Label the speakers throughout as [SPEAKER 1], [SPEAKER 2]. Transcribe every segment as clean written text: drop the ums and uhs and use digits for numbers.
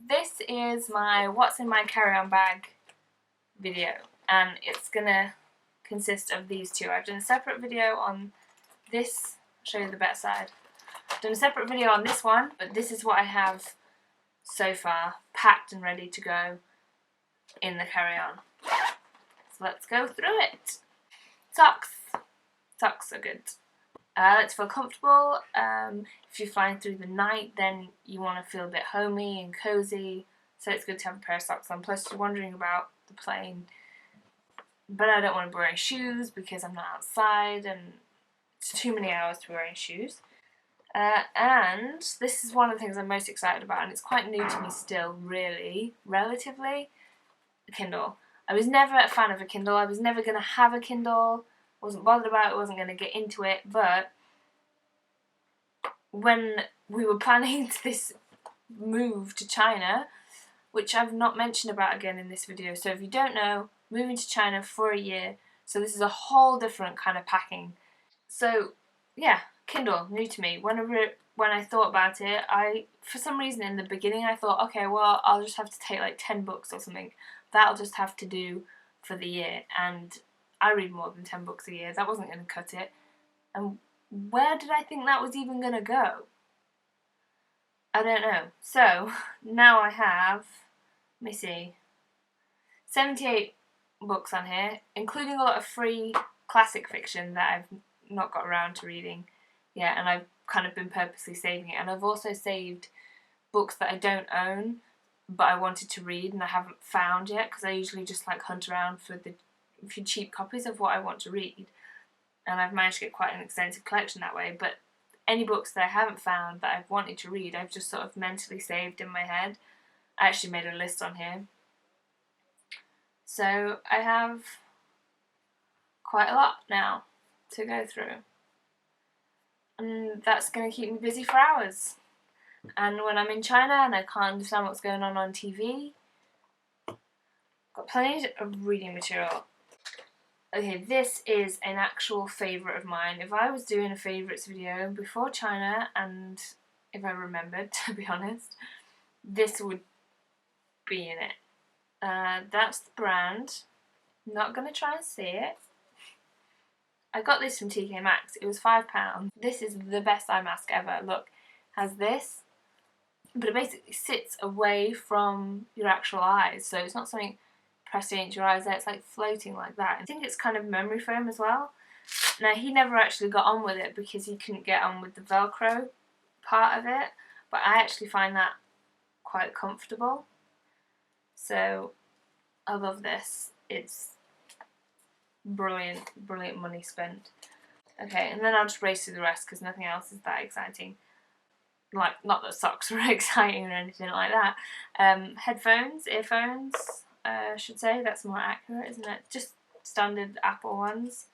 [SPEAKER 1] This is my what's in my carry-on bag video, and it's gonna consist of these two. I've done a separate video on this. I'll show you the better side. I've done a separate video on this one, but this is what I have so far, packed and ready to go in the carry-on. So let's go through it. Socks. Socks are good. Let's feel comfortable. If you're flying through the night, then you want to feel a bit homey and cozy, so it's good to have a pair of socks on. Plus, you're wondering about the plane, but I don't want to be wearing shoes because I'm not outside and it's too many hours to be wearing shoes. And this is one of the things I'm most excited about, and it's quite new to me still, really, relatively, a Kindle. I was never a fan of a Kindle. I was never going to have a Kindle. Wasn't bothered about it, wasn't going to get into it, but when we were planning this move to China, which I've not mentioned about again in this video, so if you don't know, moving to China for a year, so this is a whole different kind of packing. So yeah, Kindle, new to me. When I thought about it, for some reason in the beginning I thought, okay, well, I'll just have to take like 10 books or something. That'll just have to do for the year, and I read more than 10 books a year. That wasn't going to cut it. And where did I think that was even going to go? I don't know. So, now I have, let me see, 78 books on here, including a lot of free classic fiction that I've not got around to reading yet, and I've kind of been purposely saving it. And I've also saved books that I don't own, but I wanted to read and I haven't found yet, because I usually just like hunt around for the few cheap copies of what I want to read, and I've managed to get quite an extensive collection that way. But any books that I haven't found that I've wanted to read, I've just sort of mentally saved in my head. I actually made a list on here, so I have quite a lot now to go through, and that's going to keep me busy for hours. And when I'm in China and I can't understand what's going on TV, got plenty of reading material. Okay, this is an actual favourite of mine. If I was doing a favourites video before China, and if I remembered, to be honest, this would be in it. That's the brand. I'm not going to try and see it. I got this from TK Maxx. It was £5. This is the best eye mask ever. Look, it has this, but it basically sits away from your actual eyes, so it's not something pressing into your eyes there, it's like floating like that. I think it's kind of memory foam as well. Now, he never actually got on with it because he couldn't get on with the Velcro part of it, but I actually find that quite comfortable. So I love this. It's brilliant, brilliant money spent. Okay, and then I'll just race through the rest because nothing else is that exciting. Like, not that socks were exciting or anything like that. Headphones, earphones, I should say, that's more accurate, isn't it? Just standard Apple ones.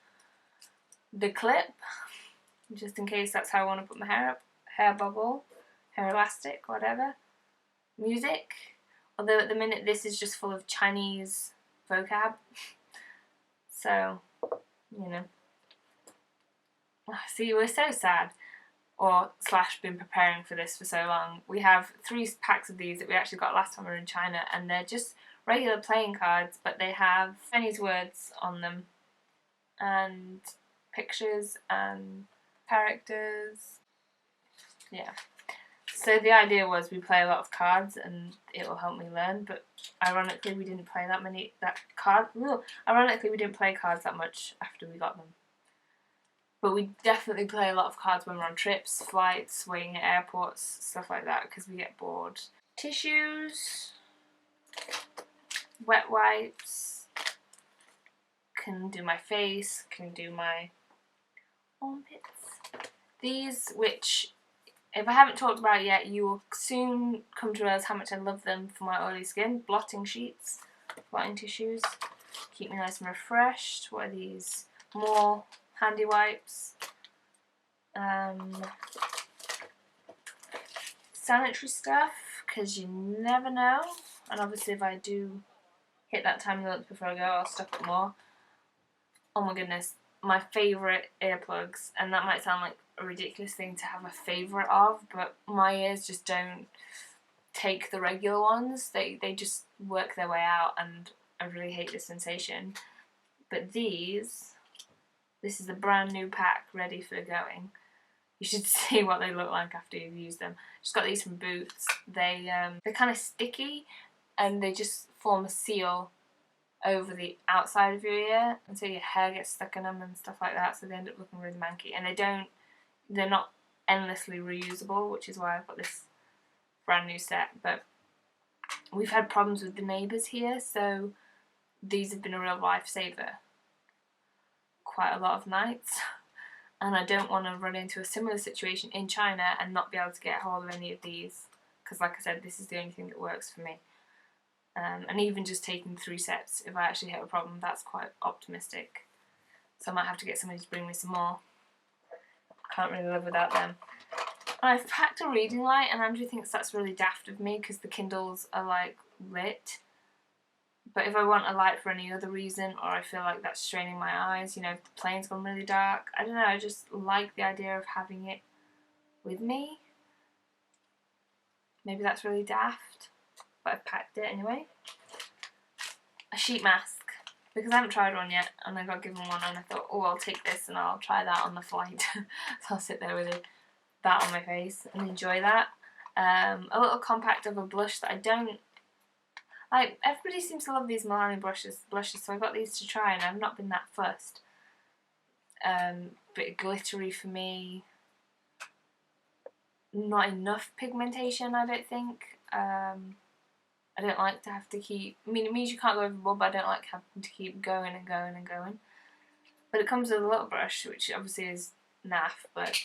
[SPEAKER 1] The clip, just in case that's how I want to put my hair up. Hair bubble, hair elastic, whatever. Music, although at the minute this is just full of Chinese vocab. So, you know. See, we're so sad. Or / been preparing for this for so long. We have 3 packs of these that we actually got last time we were in China, and they're just regular playing cards, but they have Chinese words on them, and pictures and characters. Yeah. So the idea was we play a lot of cards and it will help me learn, but ironically we didn't play Ironically we didn't play cards that much after we got them. But we definitely play a lot of cards when we're on trips, flights, waiting at airports, stuff like that, because we get bored. Tissues, wet wipes, can do my face, can do my armpits. These, which, if I haven't talked about it yet, you will soon come to realize how much I love them for my oily skin. Blotting sheets, blotting tissues, keep me nice and refreshed. What are these? More handy wipes, sanitary stuff, because you never know, and obviously if I do hit that time of the month before I go, I'll stock up more. Oh my goodness, my favourite earplugs, and that might sound like a ridiculous thing to have a favourite of, but my ears just don't take the regular ones. They just work their way out, and I really hate this sensation. But this is a brand new pack ready for going. You should see what they look like after you've used them. Just got these from Boots. They're kind of sticky, and they just form a seal over the outside of your ear, and so your hair gets stuck in them and stuff like that, so they end up looking really manky. And they're not endlessly reusable, which is why I've got this brand new set. But we've had problems with the neighbours here, so these have been a real lifesaver quite a lot of nights. And I don't want to run into a similar situation in China and not be able to get hold of any of these, because like I said, this is the only thing that works for me. And even just taking 3 sets, if I actually hit a problem, that's quite optimistic. So I might have to get somebody to bring me some more. Can't really live without them. I've packed a reading light, and Andrew thinks that's really daft of me because the Kindles are like lit. But if I want a light for any other reason, or I feel like that's straining my eyes, you know, if the plane's gone really dark, I don't know, I just like the idea of having it with me. Maybe that's really daft, but I've packed it anyway. A sheet mask, because I haven't tried one yet, and I got given one, and I thought, oh, I'll take this and I'll try that on the flight. So I'll sit there with that on my face and enjoy that. A little compact of a blush that I don't like. Everybody seems to love these Milani blushes, so I got these to try, and I've not been that fussed. Bit glittery for me. Not enough pigmentation, I don't think. I don't like to have to keep. I mean, it means you can't go overboard, but I don't like having to keep going and going and going. But it comes with a little brush, which obviously is naff, but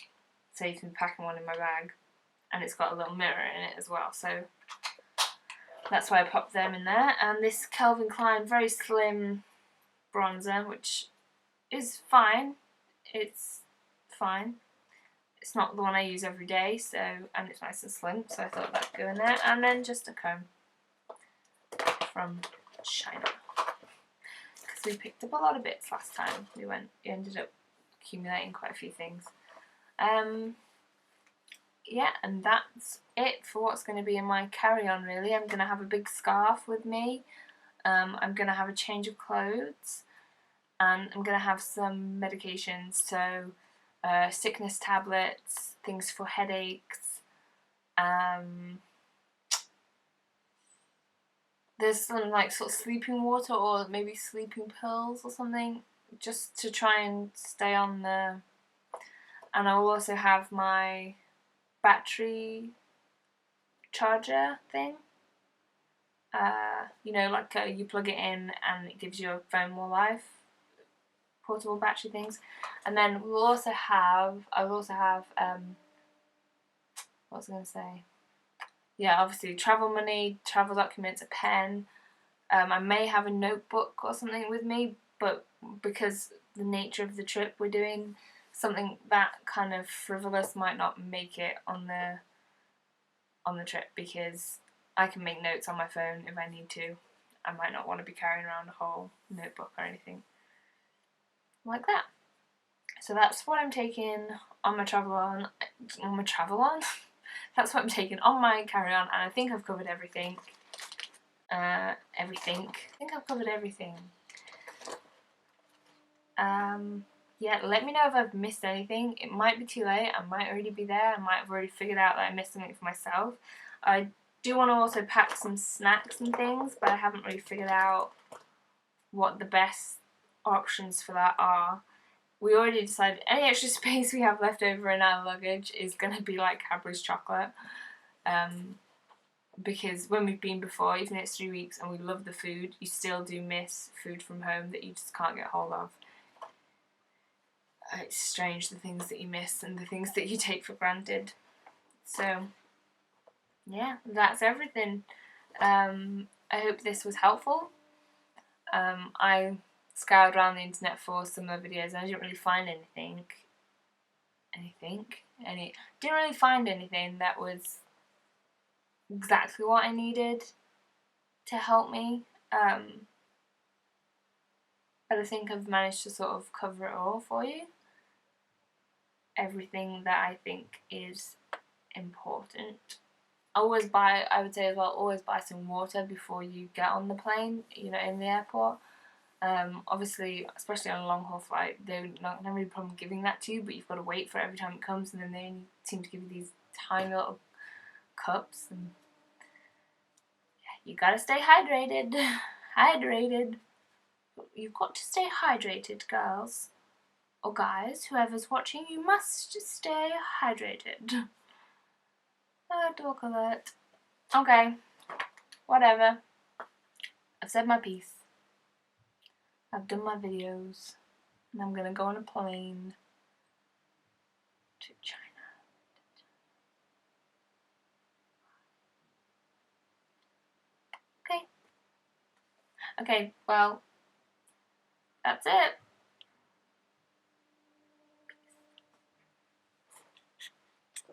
[SPEAKER 1] saves me packing one in my bag, and it's got a little mirror in it as well. So that's why I popped them in there. And this Calvin Klein very slim bronzer, which is fine. It's fine. It's not the one I use every day, so, and it's nice and slim, so I thought that'd go in there. And then just a comb from China, because we picked up a lot of bits last time we went. We ended up accumulating quite a few things. Yeah, and that's it for what's going to be in my carry-on, really. I'm going to have a big scarf with me. I'm going to have a change of clothes, and I'm going to have some medications, so sickness tablets, things for headaches. There's some like sort of sleeping water, or maybe sleeping pills or something, just to try and stay on the. And I will also have my battery charger thing. You know, like you plug it in and it gives your phone more life. Portable battery things. And then I will also have, what was I going to say? Yeah, obviously travel money, travel documents, a pen. I may have a notebook or something with me, but because the nature of the trip we're doing, something that kind of frivolous might not make it on the trip, because I can make notes on my phone if I need to. I might not want to be carrying around a whole notebook or anything like that. So that's what I'm taking on my travel on. That's what I'm taking on my carry-on, and I think I've covered everything. I think I've covered everything. Yeah, let me know if I've missed anything. It might be too late. I might already be there. I might have already figured out that I missed something for myself. I do want to also pack some snacks and things, but I haven't really figured out what the best options for that are. We already decided any extra space we have left over in our luggage is going to be like Cadbury's chocolate. Because when we've been before, even if it's 3 weeks and we love the food, you still do miss food from home that you just can't get hold of. It's strange, the things that you miss and the things that you take for granted. So, yeah, that's everything. I hope this was helpful. I scoured around the internet for similar videos and I didn't really find anything. Didn't really find anything that was exactly what I needed to help me. But I think I've managed to sort of cover it all for you. Everything that I think is important. always buy, I would say as well, always buy some water before you get on the plane, you know, in the airport. Obviously, especially on a long haul flight, they're not gonna have any problem giving that to you, but you've got to wait for it every time it comes, and then they only seem to give you these tiny little cups, and you gotta stay hydrated. Hydrated. You've got to stay hydrated, girls. Or guys, whoever's watching, you must stay hydrated. Dog alert. Okay, whatever. I've said my piece. I've done my videos. And I'm gonna go on a plane to China. Okay. Okay, well, that's it.